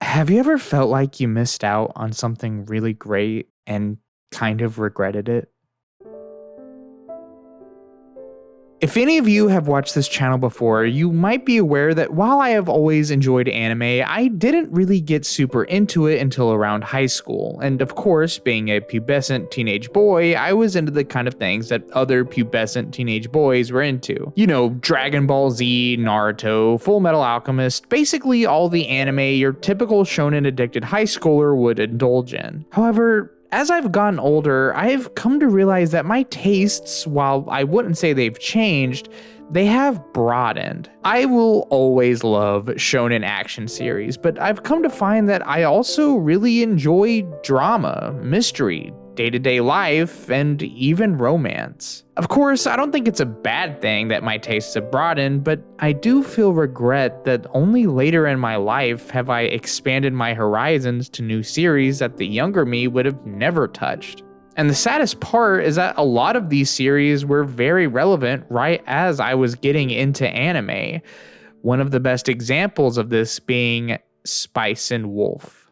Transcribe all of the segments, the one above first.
Have you ever felt like you missed out on something really great and kind of regretted it? If any of you have watched this channel before, you might be aware that while I have always enjoyed anime, I didn't really get super into it until around high school. And of course, being a pubescent teenage boy, I was into the kind of things that other pubescent teenage boys were into. You know, Dragon Ball Z, Naruto, Full Metal Alchemist, basically all the anime your typical shonen addicted high schooler would indulge in. However, as I've gotten older, I've come to realize that my tastes, while I wouldn't say they've changed, they have broadened. I will always love shonen action series, but I've come to find that I also really enjoy drama, mystery, day-to-day life, and even romance. Of course, I don't think it's a bad thing that my tastes have broadened, but I do feel regret that only later in my life have I expanded my horizons to new series that the younger me would have never touched. And the saddest part is that a lot of these series were very relevant right as I was getting into anime. One of the best examples of this being Spice and Wolf.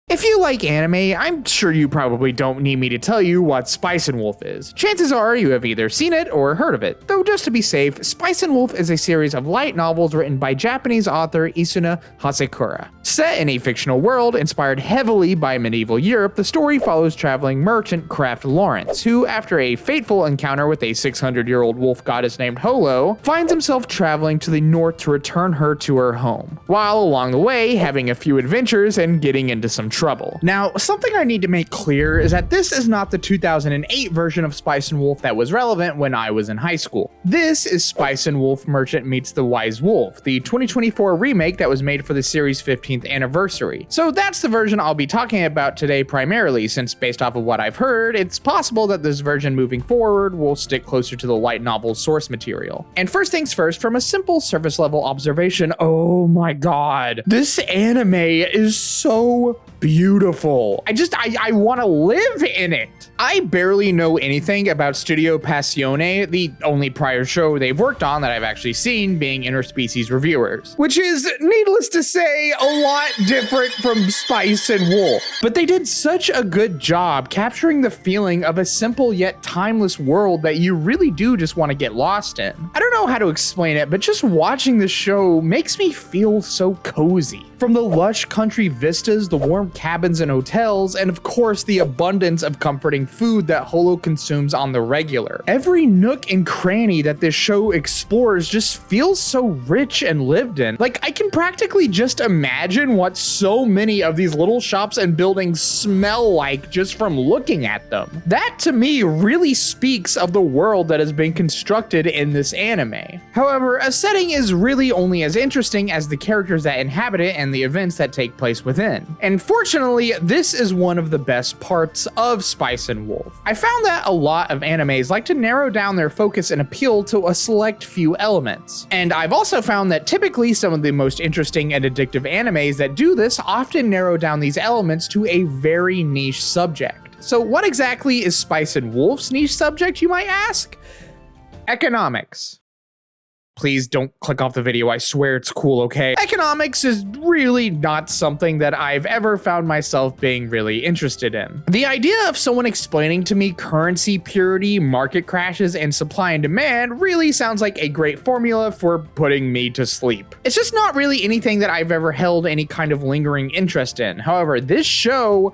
If you like anime, I'm sure you probably don't need me to tell you what Spice and Wolf is. Chances are you have either seen it or heard of it. Though just to be safe, Spice and Wolf is a series of light novels written by Japanese author Isuna Hasekura. Set in a fictional world inspired heavily by medieval Europe, the story follows traveling merchant Kraft Lawrence, who, after a fateful encounter with a 600-year-old wolf goddess named Holo, finds himself traveling to the north to return her to her home, while along the way having a few adventures and getting into some trouble. Now, something I need to make clear is that this is not the 2008 version of Spice and Wolf that was relevant when I was in high school. This is Spice and Wolf Merchant Meets the Wise Wolf, the 2024 remake that was made for the series' 15th anniversary. So that's the version I'll be talking about today primarily, since based off of what I've heard, it's possible that this version moving forward will stick closer to the light novel's source material. And first things first, from a simple surface level observation, oh my god, this anime is so beautiful. I want to live in it. I barely know anything about Studio Passione, the only prior show they've worked on that I've actually seen being Interspecies Reviewers, which is, needless to say, a lot different from Spice and Wolf. But they did such a good job capturing the feeling of a simple yet timeless world that you really do just want to get lost in. I don't know how to explain it, but just watching the show makes me feel so cozy. From the lush country vistas, the warm cabins and hotels, and of course the abundance of comforting food that Holo consumes on the regular. Every nook and cranny that this show explores just feels so rich and lived in. Like, I can practically just imagine what so many of these little shops and buildings smell like just from looking at them. That to me really speaks of the world that has been constructed in this anime. However, a setting is really only as interesting as the characters that inhabit it and the events that take place within. And fortunately, this is one of the best parts of Spice and Wolf. I found that a lot of animes like to narrow down their focus and appeal to a select few elements. And I've also found that typically some of the most interesting and addictive animes that do this often narrow down these elements to a very niche subject. So what exactly is Spice and Wolf's niche subject, you might ask? Economics. Please don't click off the video, I swear it's cool, okay? Economics is really not something that I've ever found myself being really interested in. The idea of someone explaining to me currency purity, market crashes, and supply and demand really sounds like a great formula for putting me to sleep. It's just not really anything that I've ever held any kind of lingering interest in. However, this show,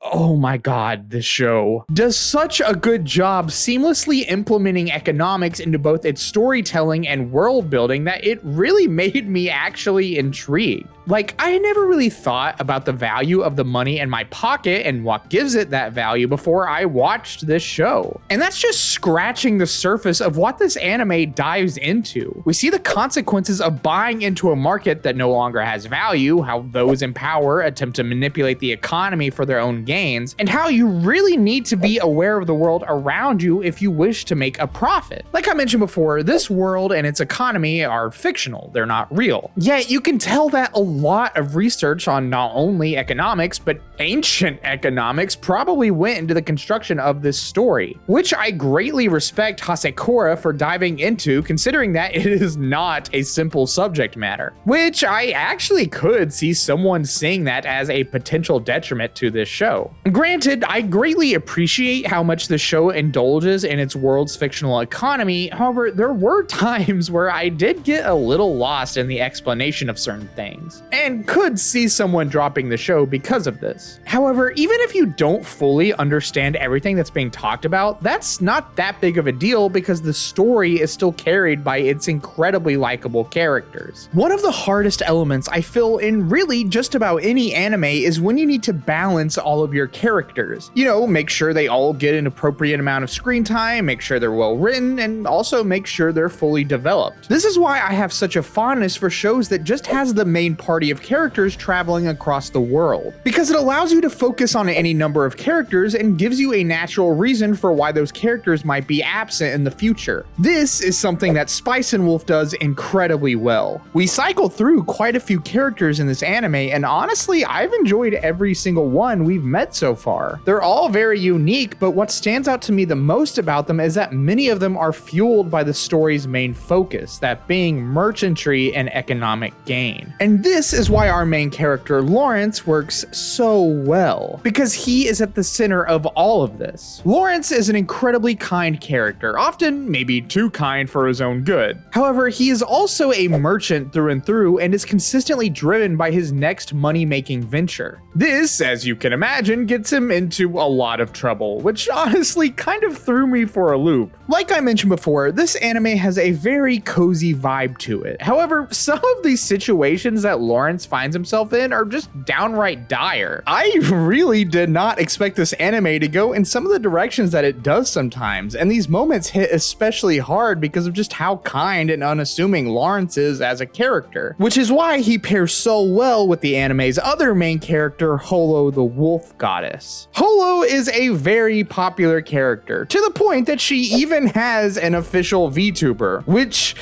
oh my god, this show does such a good job seamlessly implementing economics into both its storytelling and world building that it really made me actually intrigued. Like, I never really thought about the value of the money in my pocket and what gives it that value before I watched this show. And that's just scratching the surface of what this anime dives into. We see the consequences of buying into a market that no longer has value, how those in power attempt to manipulate the economy for their own gain, gains, and how you really need to be aware of the world around you if you wish to make a profit. Like I mentioned before, this world and its economy are fictional, they're not real. Yet you can tell that a lot of research on not only economics, but ancient economics probably went into the construction of this story, which I greatly respect Hasekura for diving into, considering that it is not a simple subject matter, which I actually could see someone seeing that as a potential detriment to this show. Granted, I greatly appreciate how much the show indulges in its world's fictional economy. However, there were times where I did get a little lost in the explanation of certain things, and could see someone dropping the show because of this. However, even if you don't fully understand everything that's being talked about, that's not that big of a deal because the story is still carried by its incredibly likable characters. One of the hardest elements I feel in really just about any anime is when you need to balance all of your characters. You know, make sure they all get an appropriate amount of screen time, make sure they're well written, and also make sure they're fully developed. This is why I have such a fondness for shows that just has the main party of characters traveling across the world, because it allows you to focus on any number of characters and gives you a natural reason for why those characters might be absent in the future. This is something that Spice and Wolf does incredibly well. We cycle through quite a few characters in this anime, and honestly, I've enjoyed every single one we've met so far. They're all very unique, but what stands out to me the most about them is that many of them are fueled by the story's main focus, that being merchantry and economic gain. And this is why our main character, Lawrence, works so well, because he is at the center of all of this. Lawrence is an incredibly kind character, often maybe too kind for his own good. However, he is also a merchant through and through and is consistently driven by his next money-making venture. This, as you can imagine, gets him into a lot of trouble, which honestly kind of threw me for a loop. Like I mentioned before, this anime has a very cozy vibe to it. However, some of these situations that Lawrence finds himself in are just downright dire. I really did not expect this anime to go in some of the directions that it does sometimes, and these moments hit especially hard because of just how kind and unassuming Lawrence is as a character, which is why he pairs so well with the anime's other main character, Holo the wolf goddess. Holo is a very popular character, to the point that she even has an official VTuber, which,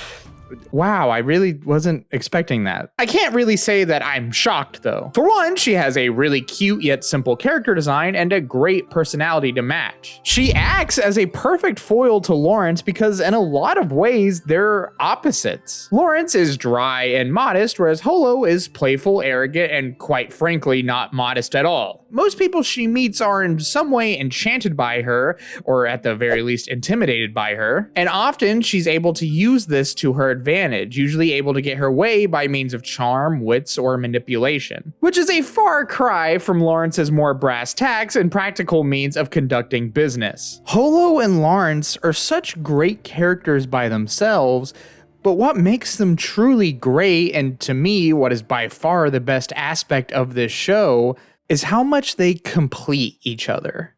wow, I really wasn't expecting that. I can't really say that I'm shocked though. For one, she has a really cute yet simple character design and a great personality to match. She acts as a perfect foil to Lawrence because in a lot of ways, they're opposites. Lawrence is dry and modest, whereas Holo is playful, arrogant, and quite frankly, not modest at all. Most people she meets are in some way enchanted by her, or at the very least intimidated by her, and often she's able to use this to her advantage, usually able to get her way by means of charm, wits, or manipulation, which is a far cry from Lawrence's more brass tacks and practical means of conducting business. Holo and Lawrence are such great characters by themselves, but what makes them truly great, and to me, what is by far the best aspect of this show, is how much they complete each other.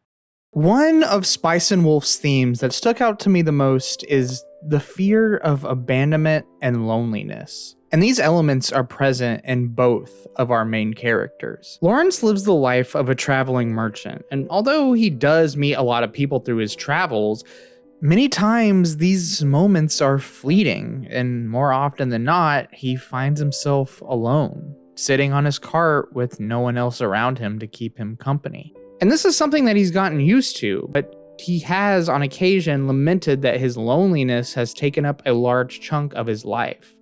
One of Spice and Wolf's themes that stuck out to me the most is the fear of abandonment and loneliness. And these elements are present in both of our main characters. Lawrence lives the life of a traveling merchant, and although he does meet a lot of people through his travels, many times these moments are fleeting, and more often than not, he finds himself alone, sitting on his cart with no one else around him to keep him company. And this is something that he's gotten used to, but he has on occasion lamented that his loneliness has taken up a large chunk of his life.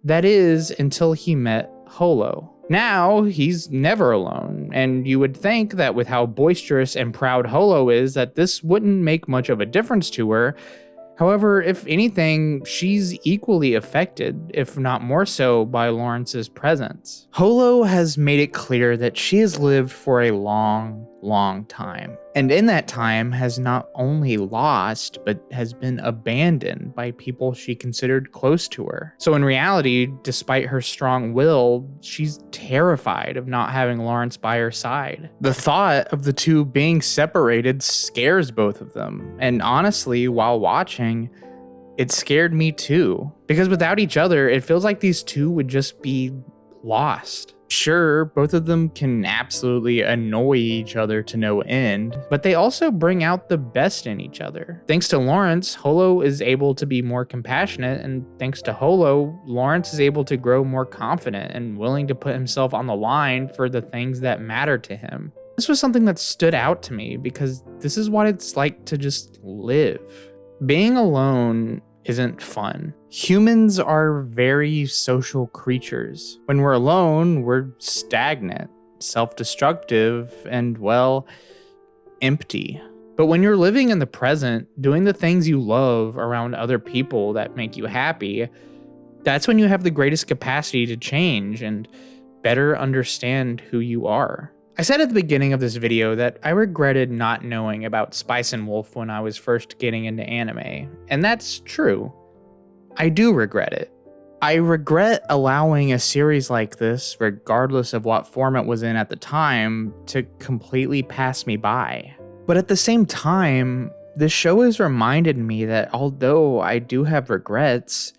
That is, until he met Holo. Now, he's never alone, and you would think that with how boisterous and proud Holo is, that this wouldn't make much of a difference to her. However, if anything, she's equally affected, if not more so, by Lawrence's presence. Holo has made it clear that she has lived for a long time, and in that time has not only lost, but has been abandoned by people she considered close to her. So in reality, despite her strong will, she's terrified of not having Lawrence by her side. The thought of the two being separated scares both of them, and honestly, while watching, it scared me too, because without each other, it feels like these two would just be lost. Sure, both of them can absolutely annoy each other to no end, but they also bring out the best in each other. Thanks to Lawrence, Holo is able to be more compassionate, and thanks to Holo, Lawrence is able to grow more confident and willing to put himself on the line for the things that matter to him. This was something that stood out to me because this is what it's like to just live. Being alone isn't fun. Humans are very social creatures. When we're alone, we're stagnant, self-destructive, and, well, empty. But when you're living in the present, doing the things you love around other people that make you happy, that's when you have the greatest capacity to change and better understand who you are. I said at the beginning of this video that I regretted not knowing about Spice and Wolf when I was first getting into anime, and that's true. I do regret it. I regret allowing a series like this, regardless of what form it was in at the time, to completely pass me by. But at the same time, this show has reminded me that although I do have regrets,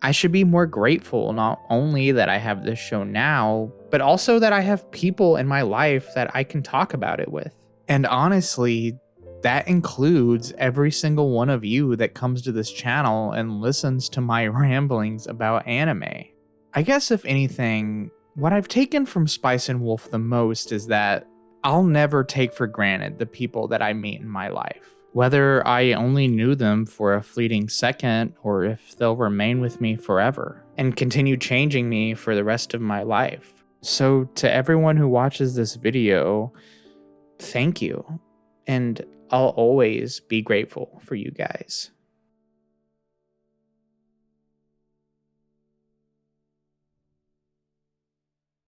I should be more grateful not only that I have this show now, but also that I have people in my life that I can talk about it with. And honestly, that includes every single one of you that comes to this channel and listens to my ramblings about anime. I guess if anything, what I've taken from Spice and Wolf the most is that I'll never take for granted the people that I meet in my life. Whether I only knew them for a fleeting second or if they'll remain with me forever and continue changing me for the rest of my life. So to everyone who watches this video, thank you. And I'll always be grateful for you guys.